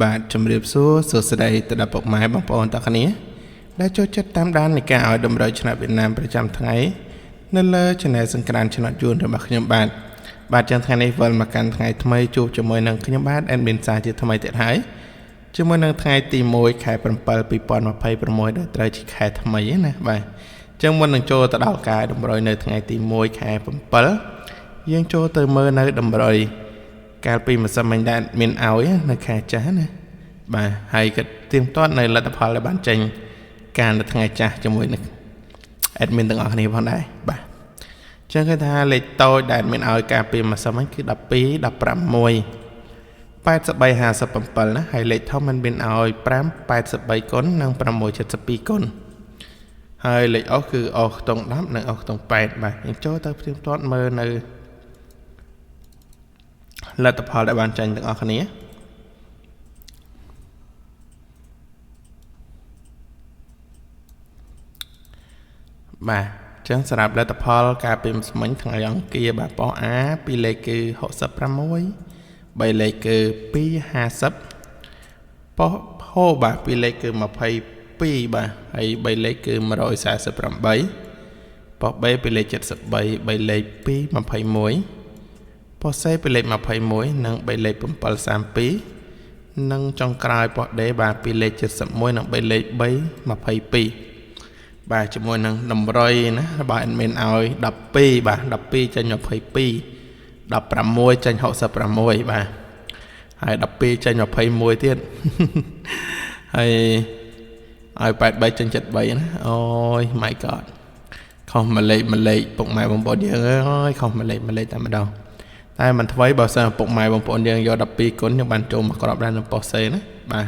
បាទជំរាបសួរសួស្តីទៅដល់ពុកម៉ែបងប្អូនទាំងគ្នាដែលចូលចិត្តតាមដាននៃការឲ្យតម្រូវឆ្នោតវៀតណាមប្រចាំថ្ងៃនៅលើ Channel សង្ក្រានឆ្នោតយួនរបស់ខ្ញុំបាទចឹងថ្ងៃនេះវិលមកកាន់ថ្ងៃថ្មីជួបជាមួយនឹងខ្ញុំបាទ Admin សាជាថ្មីទៀតហើយជាមួយនឹងថ្ងៃទី1ខែ7 2026ដែលត្រូវជាខែថ្មីណាបាទចឹងមុននឹងចូលទៅដល់ការតម្រុយនៅថ្ងៃទី1ខែ7យើងចូលទៅមើលនៅតម្រុយកាលពីម្សិលមិញដែលមានឲ្យនៅខែចាស់ណាបាទហើយក៏ទៀងទាត់នៅលទ្ធផលដែលបានចេញការនៅថ្ងៃចាស់ជាមួយនឹង admin ទាំងអស់គ្នាផងដែរបាទចឹងគេថាលេខតូចដែលមានឲ្យការពីម្សិលមិញគឺ12 16 83 57ណាហើយលេខធំมันមានឲ្យ5 83គុណនិង6 72គុណហើយលេខអុសគឺអុសខ្ទង់10និងអុសខ្ទង់8បាទយើងចូលទៅទៀងទាត់មើលនៅលទ្ធផលដែលបានចេញទាំងអស់គ្នាបាទចឹងសម្រាប់លទ្ធផលការពីម្សិលមិញថ្ងៃអង្គារបាទប៉ោះ A ពីលេខគឺ66 3លេខគឺ250ប៉ោះហូបាទពីលេខគឺ22បាទហើយ3លេខគឺ148ប៉ោះ B ពីលេខ73 3លេខ221ប៉ោះ C ពីលេខ21និង3លេខ732និងចុងក្រោយប៉ោះ D បាទពីលេខ71និង3លេខ322បាទជាមួយនឹងតម្រុយណាបាទ admin ឲ្យ12បាទ12ចេញ22 16ចេញ66បាទហើយ12ចេញ21ទៀតហើយឲ្យ83ចេញ73ណាអូយ my god ខុសម្លេចពុកម៉ែបងប្អូនយើងអើយខុសម្លេចតែម្ដងតែមិនថ្មីបើសិនពុកម៉ែបងប្អូនយើងយក12គុណយើងបានចូលមកក្របដែរនៅប៉ុសសេណាបាទ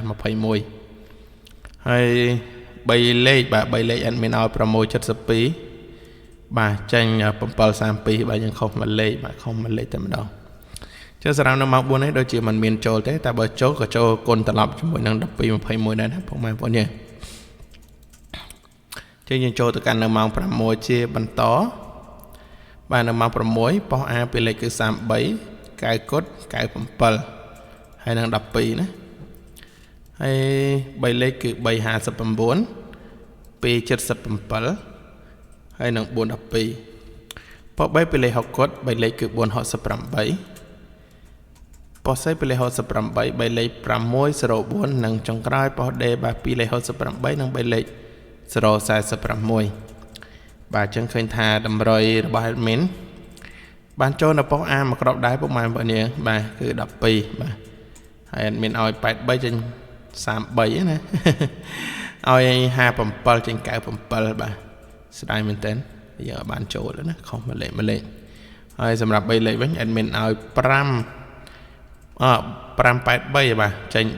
21ហើយ3លេខបាទ3លេខ admin ឲ្យ672បាទចេញ732បាទយើងខុសមួយលេខបាទខុសមួយលេខតែម្ដងចុះសម្រាប់នៅម៉ោង4នេះដូចជាមិនមានចូលទេតែបើចូលក៏ចូលគុណត្រឡប់ជាមួយនឹង12 21ដែរណាពុកម៉ែបងប្អូនយើងយើងចូលទៅកាន់នៅម៉ោង6ជាបន្តបាទនៅម៉ោង6ប៉ោះ A ពីលេខគឺ33 9គុត97ហើយនឹង12ណាហើយ3លេខគឺ359 277ហើយនឹង412ប៉ោះ B ពីលេខ6គុត3លេខគឺ468ប៉ោះ C ពីលេខ68 3លេខ604និងចុងក្រោយប៉ោះ D បាទពីលេខ68និង3លេខ046បាទចឹងឃើញថាតម្រុយរបស់ admin បានចូលនៅប៉ុស A មកក្របដែរពុកម៉ែបងប្អូនយើងបាទគឺ12បាទហើយ admin ឲ្យ83ចេញ33ណាឲ្យ57ចេញ97បាទស្ដាយមែនតើយើងបានចូលណាខុសមួយលេខហើយសម្រាប់3លេខវិញ admin ឲ្យ583បាទចេញ359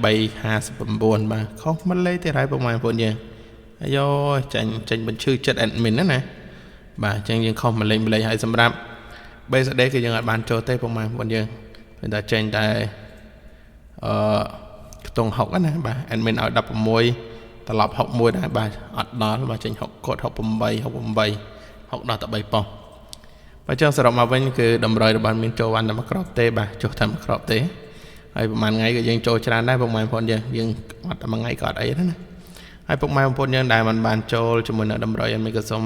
បាទខុសមួយលេខទៀតហើយពុកម៉ែបងប្អូនយើងអាយចេញបញ្ឈឺចិត្ត admin ណាបាទអញ្ចឹងយើងខុសមួយលេខហើយសម្រាប់ BSD គឺយើងអាចបានចូលទេពុកម៉ែបងប្អូនយើងព្រោះតែចេញតែខ្ទង់6ណាបាទ admin ឲ្យ16ត្រឡប់61ដែរបាទអត់ដល់បាទចេញ6គាត់68 6ដល់តែ3ប៉ុសបើចឹងសរុបមកវិញគឺតម្រុយរបស់មានចូលបានតែមួយក្របទេបាទចុះតែមួយក្របទេហើយប្រហែលថ្ងៃក៏យើងចូលច្រើនដែរពុកម៉ែបងប្អូនយើងអត់តែមួយថ្ងៃក៏អត់អីទេណាហើយពុកម៉ែបងប្អូនយើងដែលមិនបានចូលជាមួយនឹងតម្រុយអត់មានក៏សូម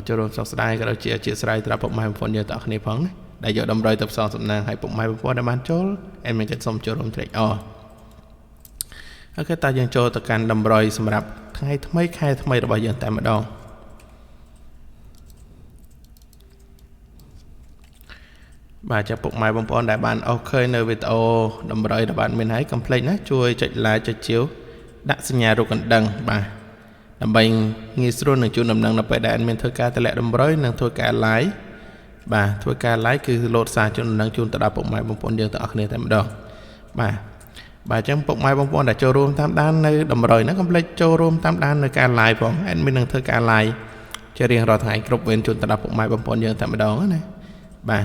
ចូលរួមសោកស្ដាយក៏ដូចជាអធិស្ឋានទៅដល់ពុកម៉ែបងប្អូនយើងទាំងអស់គ្នាផងណាដែលយកតម្រុយទៅផ្សងសំណាងឲ្យពុកម៉ែបងប្អូនដែលបានចូលអត់មានក៏សូមចូលរួមត្រេកអរអូខេតើយើងចូលទៅកាន់តម្រុយសម្រាប់ថ្ងៃថ្មីខែថ្មីរបស់យើងតែម្ដងបាទចាពុកម៉ែបងប្អូនដែលបានអស់ឃើញនៅវីដេអូតម្រុយរបស់មានហើយកុំភ្លេចណាជួយចុច like ចុចជាវដាក់សញ្ញារូបកណ្ដឹងបាទដើម្បីងាយស្រួលនឹងជូនដំណឹងនៅពេលដែលមានធ្វើការតម្លាក់តម្រុយនិងធ្វើការ like បាទធ្វើការ like គឺលោតសារជូនដំណឹងជូនទៅដល់ពុកម៉ែបងប្អូនយើងទាំងអស់គ្នាតែម្ដងបាទអញ្ចឹងពុកម៉ែបងប្អូនដែលចូលរួមតាមដាននៅតម្រុយហ្នឹងកុំភ្លេចចូលរួមតាមដាននៅការ live ផង admin នឹងធ្វើការ live ជារៀងរាល់ថ្ងៃគ្រប់វេនជូនទៅដល់ពុកម៉ែបងប្អូនយើងតែម្ដងណាបាទ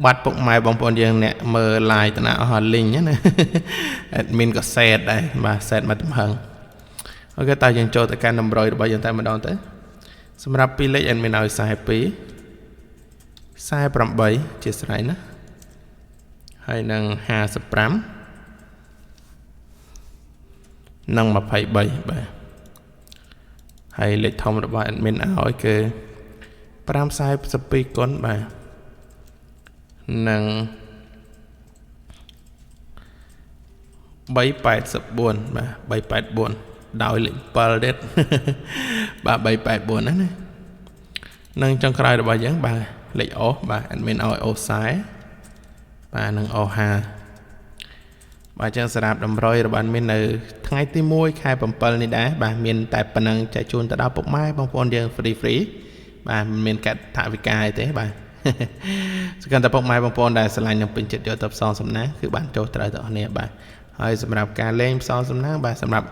បាត់ពុកម៉ែបងប្អូនយើងអ្នកមើល live តាអស់ link ណា admin ក៏ set ដែរបាទ set មកទំហឹងអូខេតើយើងចូលទៅកាន់តម្រុយរបស់យើងតែម្ដងទៅសម្រាប់ពីលេខ admin ឲ្យ42 48ជាស្រ័យណាហើយនឹង55 នឹង23បាទហើយលេខធំរបស់ admin ឲ្យគឺ542គុណបាទនឹង384បាទ384ដោយលេខ7ទៀតបាទ384ណានឹងចុងក្រោយរបស់យើងបាទលេខ O បាទ admin ឲ្យ O 40បាទនឹង O 50បាទចឹងសម្រាប់តម្រុយរបស់ admin នៅថ្ងៃទី1ខែ7នេះដែរបាទមានតែប៉ុណ្ណឹងចែកជូនទៅដល់ពុកម៉ែបងប្អូនយើង free បាទមិនមានកត់ថវិកាទេបាទសកម្មតែពុកម៉ែបងប្អូនដែលឆ្លាញ់នឹងពេញចិត្តយកទៅផ្សងសំណាងគឺបានចូលត្រូវទៅអស់គ្នាបាទហើយសម្រាប់ការលេងផ្សងសំណាងបាទសម្រាប់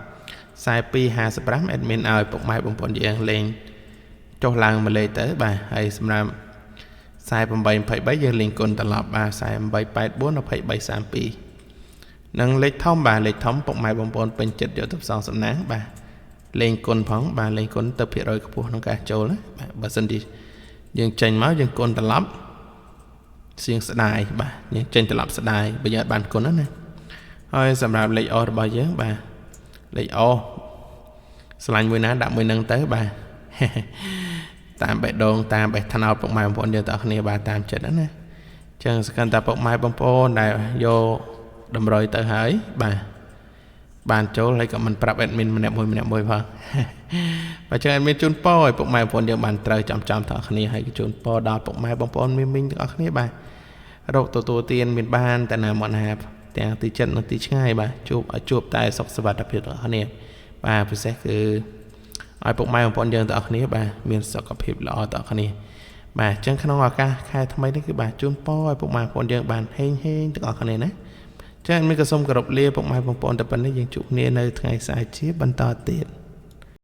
4255 admin ឲ្យពុកម៉ែបងប្អូនយើងលេងចុះឡើងមួយលេខទៅបាទហើយសម្រាប់4823យើងលេងគុណត្រឡប់បាទ4884 2332និងលេខធំបាទលេខធំពុកម៉ែបងប្អូនពេញចិត្តយកទៅផ្សងសំណាងបាទលេងគុណផងបាទលេងគុណទៅភាគរយខ្ពស់ក្នុងការចូលណាបាទបើសិនជាយើងចេញមកយើងគុណត្រឡប់សៀងស្ដាយបាទយើងចេញត្រឡប់ស្ដាយបើយើងអត់បានគុណណាហើយសម្រាប់លេខ O របស់យើងបាទលេខ O ឆ្លាញ់មួយណាដាក់មួយនឹងទៅបាទតាមបេះដូងតាមបេះថ្នោតពុកម៉ែបងប្អូនយើងទាំងអស់គ្នាបាទតាមចិត្តណាចឹងសកម្មតែពុកម៉ែបងប្អូនដែលយកតម្រុយទៅហើយបាទបានចូលហើយក៏មិនប្រាប់ admin ម្នាក់មួយផងបើចឹង admin ជូនពរឲ្យពុកម៉ែបងប្អូនយើងបានត្រូវចាំទាំងអស់គ្នាហើយជូនពរដល់ពុកម៉ែបងប្អូនមីងទាំងអស់គ្នាបាទរកទទួលទានមានបានតែណាមកណាទាំងទីចិត្តនិងទីឆ្ងាយបាទជួបតែសុខសុវត្ថិភាពទាំងអស់គ្នាបាទពិសេសគឺឲ្យពុកម៉ែបងប្អូនយើងទាំងអស់គ្នាបាទមានសុខភាពល្អទាំងអស់គ្នាបាទអញ្ចឹងក្នុងឱកាសខែថ្មីនេះគឺបាទជូនពរឲ្យពុកម៉ែបងប្អូនយើងបានហេងទាំងអស់គ្នាណាចា៎មានក៏សូមគោរពលាពុកម៉ែបងប្អូនតែប៉ុណ្្នេះយើងជួបគ្នានៅថ្ងៃស្អែកជាបន្តទៀត